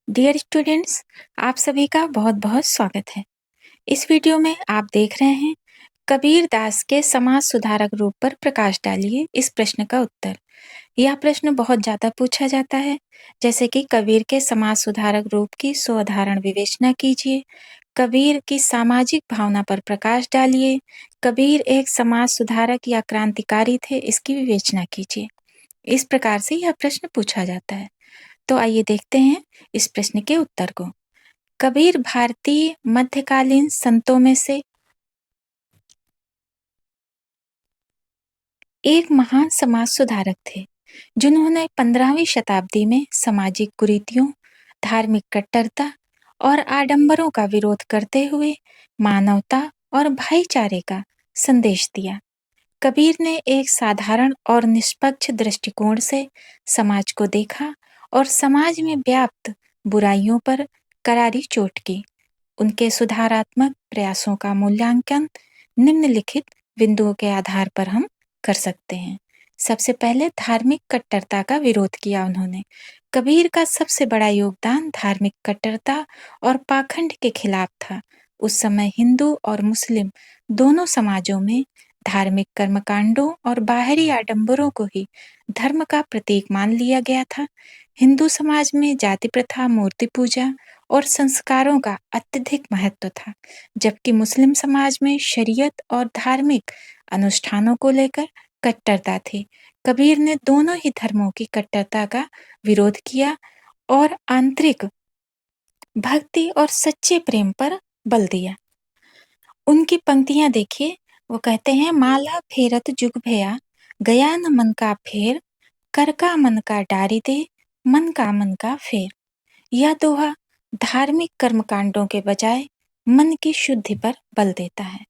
Dear students, आप सभी का बहुत-बहुत स्वागत है। इस वीडियो में आप देख रहे हैं कबीर दास के समाज सुधारक रूप पर प्रकाश डालिए इस प्रश्न का उत्तर। यह प्रश्न बहुत ज़्यादा पूछा जाता है, जैसे कि कबीर के समाज सुधारक रूप की साधारण विवेचना कीजिए, कबीर की सामाजिक भावना पर प्रकाश डालिए, कबीर एक समाज सुधारक या क्रांतिकारी थे, इसकी विवेचना कीजिए। इस प्रकार से यह प्रश्न पूछा जाता है। तो आइए देखते हैं इस प्रश्न के उत्तर को। कबीर भारतीय मध्यकालीन संतों में से एक महान समाज सुधारक थे, जिन्होंने 15वीं शताब्दी में सामाजिक कुरीतियों, धार्मिक कट्टरता और आडंबरों का विरोध करते हुए मानवता और भाईचारे का संदेश दिया। कबीर ने एक साधारण और निष्पक्ष दृष्टिकोण से समाज को देखा और समाज में व्याप्त बुराइयों पर करारी चोट की। उनके सुधारात्मक प्रयासों का मूल्यांकन निम्नलिखित बिंदुओं के आधार पर हम कर सकते हैं। सबसे पहले धार्मिक कट्टरता का विरोध किया उन्होंने। कबीर का सबसे बड़ा योगदान धार्मिक कट्टरता और पाखंड के खिलाफ था। उस समय हिंदू और मुस्लिम दोनों समाजों में धार्मिक कर्मकांडों और बाहरी आडंबरों को ही धर्म का प्रतीक मान लिया गया था। हिंदू समाज में जाति प्रथा, मूर्ति पूजा और संस्कारों का अत्यधिक महत्व था, जबकि मुस्लिम समाज में शरीयत और धार्मिक अनुष्ठानों को लेकर कट्टरता थी। कबीर ने दोनों ही धर्मों की कट्टरता का विरोध किया और आंतरिक भक्ति और सच्चे प्रेम पर बल दिया। उनकी पंक्तियां देखिए, वो कहते हैं, माला फेरत जुग भया, गया न मन का फेर, कर का मन का डारी दे, मन का फेर। यह दोहा धार्मिक कर्मकांडों के बजाय मन की शुद्धि पर बल देता है।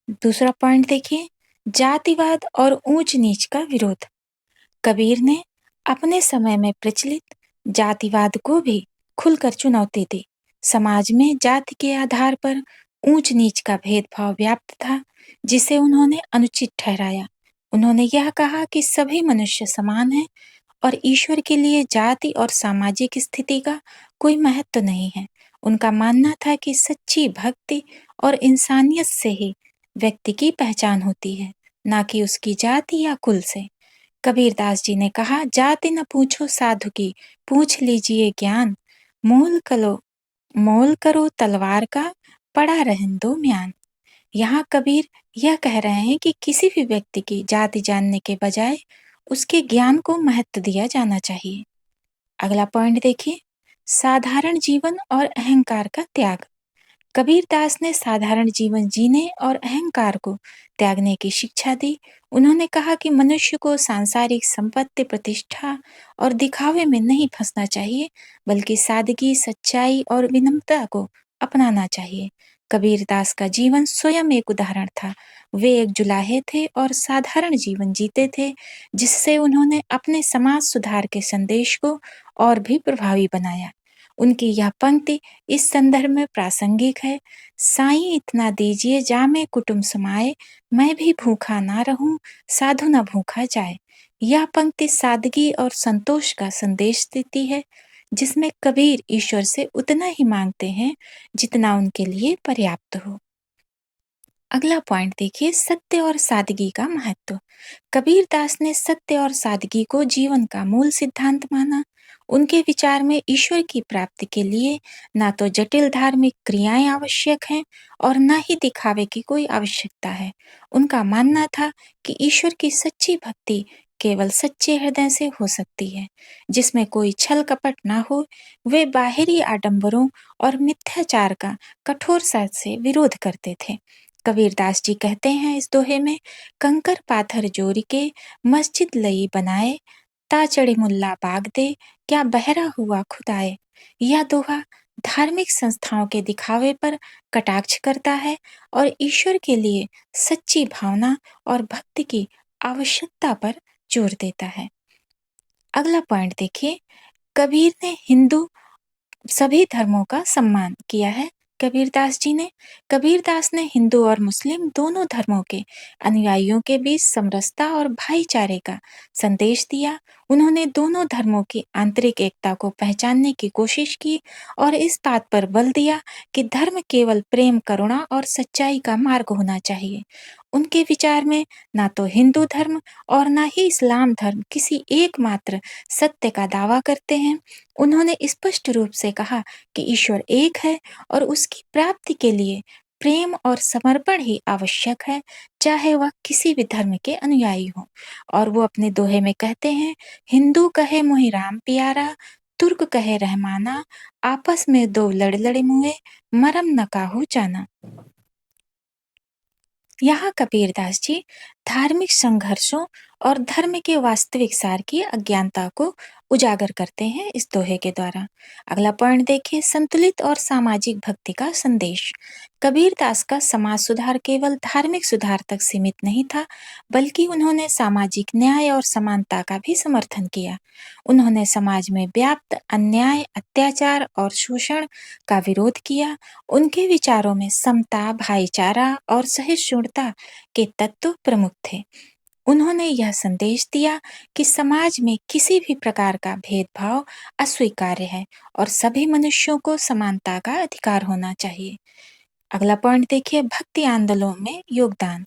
दूसरा पॉइंट देखिए, जातिवाद और ऊंच नीच का विरोध। कबीर ने अपने समय में प्रचलित जातिवाद को भी खुलकर चुनौती दी। समाज में जाति के आधार पर ऊंच नीच का भेदभाव व्याप्त था, जिसे उन्होंने अनुचित ठहराया। उन्होंने यह कहा कि सभी मनुष्य समान हैं और ईश्वर के लिए जाति और सामाजिक स्थिति का कोई महत्व नहीं है। उनका मानना था कि सच्ची भक्ति और इंसानियत से ही व्यक्ति की पहचान होती है, ना कि उसकी जाति या कुल से। कबीरदास जी ने कहा, जाति न पूछो साधु की, पूछ लीजिए ज्ञान, मोल करो तलवार का, पड़ा रहन दो म्यान। यहाँ कबीर यह कह रहे हैं कि किसी भी व्यक्ति की जाति जानने के बजाय उसके ज्ञान को महत्व दिया जाना चाहिए। अगला पॉइंट देखिए, साधारण जीवन और अहंकार का त्याग। कबीरदास ने साधारण जीवन जीने और अहंकार को त्यागने की शिक्षा दी। उन्होंने कहा कि मनुष्य को सांसारिक संपत्ति, प्रतिष्ठा और दिखावे में नहीं फंसना चाहिए, बल्कि सादगी, सच्चाई और विनम्रता को अपनाना चाहिए। कबीरदास का जीवन स्वयं एक उदाहरण था। वे एक जुलाहे थे और साधारण जीवन जीते थे, जिससे उन्होंने अपने समाज सुधार के संदेश को और भी प्रभावी बनाया। उनकी यह पंक्ति इस संदर्भ में प्रासंगिक है, साईं इतना दीजिए जामे कुटुम्ब समाए, मैं भी भूखा ना रहूं, साधु न भूखा जाए। यह पंक्ति सादगी और संतोष का संदेश देती है, जिसमें कबीर ईश्वर से उतना ही मांगते हैं जितना उनके लिए पर्याप्त हो। अगला पॉइंट देखिए, सत्य और सादगी का महत्व। कबीरदास ने सत्य और सादगी को जीवन का मूल सिद्धांत माना। उनके विचार में ईश्वर की प्राप्ति के लिए ना तो जटिल धार्मिक क्रियाएं आवश्यक हैं और ना ही दिखावे की कोई आवश्यकता है। उनका मानना था कि ईश्वर की सच्ची भक्ति केवल सच्चे हृदय से हो सकती है, जिसमें कोई छल कपट ना हो। वे बाहरी आडंबरों और मिथ्याचार का कठोर से विरोध करते थे। कबीरदास जी कहते हैं इस दोहे में, कंकर पाथर जोड़ के मस्जिद लई बनाए, ता चढ़े मुल्ला बाग दे, क्या बहरा हुआ खुदाए। यह दोहा धार्मिक संस्थाओं के दिखावे पर कटाक्ष करता है और ईश्वर के लिए सच्ची भावना और भक्ति की आवश्यकता पर जोर देता है। अगला पॉइंट देखिए, कबीर ने हिंदू सभी धर्मों का सम्मान किया है। कबीरदास ने हिंदू और मुस्लिम दोनों धर्मों के अनुयायियों के बीच समरसता और भाईचारे का संदेश दिया। उन्होंने दोनों धर्मों की आंतरिक एकता को पहचानने की कोशिश की और इस बात पर बल दिया कि धर्म केवल प्रेम, करुणा और सच्चाई का मार्ग होना चाहिए। उनके विचार में ना तो हिंदू धर्म और ना ही इस्लाम धर्म किसी एकमात्र सत्य का दावा करते हैं। उन्होंने स्पष्ट रूप से कहा कि ईश्वर एक है और उसकी प्राप्ति के लिए प्रेम और समर्पण ही आवश्यक है, चाहे वह किसी भी धर्म के अनुयायी हो। और वो अपने दोहे में कहते हैं, हिंदू कहे मोहि राम प्यारा, तुर्क कहे रहमाना, आपस में दो लड़ लड़े मुए, मरम न काहू जाना। यहाँ कबीरदास जी धार्मिक संघर्षों और धर्म के वास्तविक सार की अज्ञानता को उजागर करते हैं इस दोहे के द्वारा। अगला पॉइंट देखिए, संतुलित और सामाजिक भक्ति का संदेश। कबीरदास का समाज सुधार केवल धार्मिक सुधार तक सीमित नहीं था, बल्कि उन्होंने सामाजिक न्याय और समानता का भी समर्थन किया। उन्होंने समाज में व्याप्त अन्याय, अत्याचार और शोषण का विरोध किया। उनके विचारों में समता, भाईचारा और सहिष्णुता के तत्व प्रमुख थे। उन्होंने यह संदेश दिया कि समाज में किसी भी प्रकार का भेदभाव अस्वीकार्य है और सभी मनुष्यों को समानता का अधिकार होना चाहिए। अगला पॉइंट देखिए, भक्ति आंदोलनों में योगदान।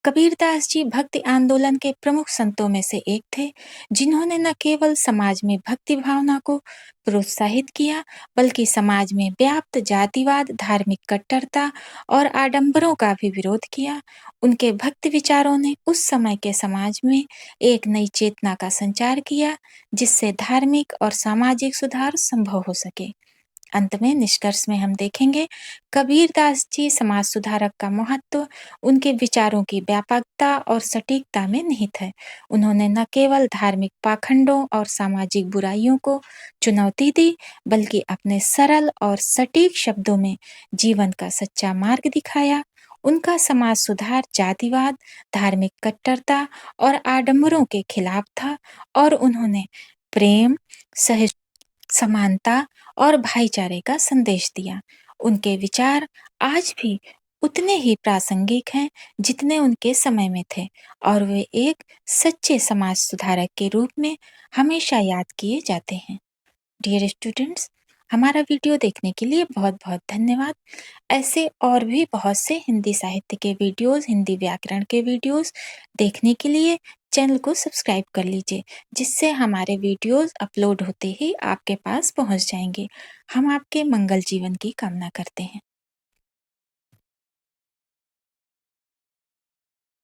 कबीरदास जी भक्ति आंदोलन के प्रमुख संतों में से एक थे, जिन्होंने न केवल समाज में भक्ति भावना को प्रोत्साहित किया, बल्कि समाज में व्याप्त जातिवाद, धार्मिक कट्टरता और आडंबरों का भी विरोध किया। उनके भक्ति विचारों ने उस समय के समाज में एक नई चेतना का संचार किया, जिससे धार्मिक और सामाजिक सुधार संभव हो सके। अंत में निष्कर्ष में हम देखेंगे, कबीरदास जी समाज सुधारक का महत्व उनके विचारों की व्यापकता और सटीकता में निहित है। उन्होंने न केवल धार्मिक पाखंडों और सामाजिक बुराइयों को चुनौती दी, बल्कि अपने सरल और सटीक शब्दों में जीवन का सच्चा मार्ग दिखाया। उनका समाज सुधार जातिवाद, धार्मिक कट्टरता और आडंबरों के खिलाफ था और उन्होंने प्रेम, सहिष्णुता, समानता और भाईचारे का संदेश दिया। उनके विचार आज भी उतने ही प्रासंगिक हैं जितने उनके समय में थे और वे एक सच्चे समाज सुधारक के रूप में हमेशा याद किए जाते हैं। डियर स्टूडेंट्स, हमारा वीडियो देखने के लिए बहुत बहुत धन्यवाद। ऐसे और भी बहुत से हिंदी साहित्य के वीडियोस, हिंदी व्याकरण के वीडियोस देखने के लिए चैनल को सब्सक्राइब कर लीजिए, जिससे हमारे वीडियोस अपलोड होते ही आपके पास पहुंच जाएंगे। हम आपके मंगल जीवन की कामना करते हैं।